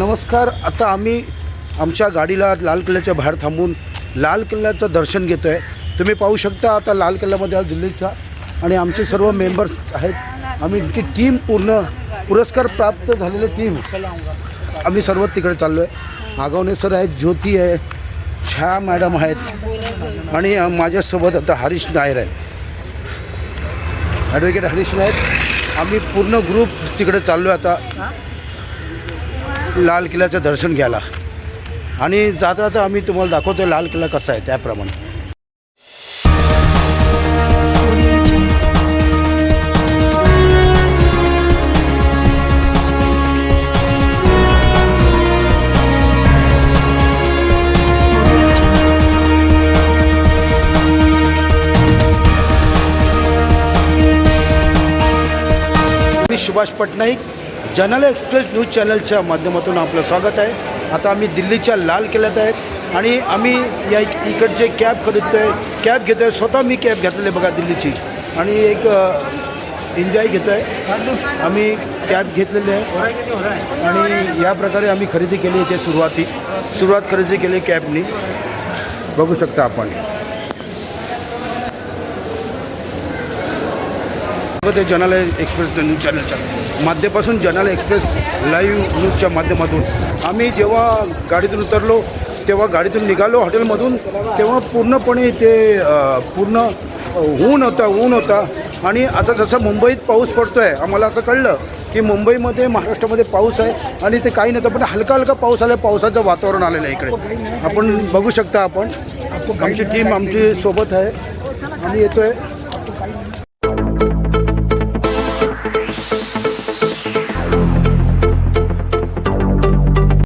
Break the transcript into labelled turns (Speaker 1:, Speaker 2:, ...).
Speaker 1: नमस्कार. आता आम्ही आमच्या गाडीला लाल किल्ल्याच्या बाहेर थांबून लाल किल्ल्याचं दर्शन घेतो आहे. तुम्ही पाहू शकता आता लाल किल्ल्यामध्ये आज दिल्लीच्या आणि आमचे सर्व मेंबर्स आहेत. आम्ही ची टीम पूर्ण पुरस्कार प्राप्त झालेली टीम आम्ही सर्व तिकडे चाललो आहे. नागवणे सर आहेत, ज्योती आहे, छा मॅडम आहेत आणि माझ्यासोबत आता हरीश नायर आहे, ॲडव्होकेट हरीश नायर. आम्ही पूर्ण ग्रुप तिकडे चाललो आहे आता लाल किल्ल्याचं दर्शन घ्यायला. आणि जाता जाता आम्ही तुम्हाला दाखवतो लाल किल्ला कसा आहे त्याप्रमाणे. मी Subhash Patnaik, General Express News चॅनलच्या माध्यमातून आपलं स्वागत आहे. आता आम्ही दिल्लीच्या लाल किल्ल्यात आहेत आणि आम्ही या इकडचे कॅब खरीदतो आहे, कॅब घेतो आहे. स्वतः मी कॅब घेतलेली बघा दिल्लीची आणि एक एन्जॉय घेतो आहे. आम्ही कॅब घेतलेली आहे आणि या प्रकारे आम्ही खरेदी केली इथे सुरुवात खरेदी केली कॅबनी. बघू शकता आपण ते जनरल एक्सप्रेस न्यूज चॅनलच्या माध्यमापासून जनरल एक्सप्रेस लाईव्ह न्यूजच्या माध्यमातून आम्ही जेव्हा गाडीतून उतरलो तेव्हा गाडीतून निघालो हॉटेलमधून तेव्हा पूर्णपणे ते पूर्ण ऊन होता आणि आता जसं मुंबईत पाऊस पडतो आहे आम्हाला असं कळलं की मुंबईमध्ये महाराष्ट्रामध्ये पाऊस आहे आणि ते काही नव्हतं पण हलका पाऊस आला, पावसाचं वातावरण आलेलं आहे इकडे. आपण बघू शकता आपण आमची टीम आमची सोबत आहे. आम्ही येतो आहे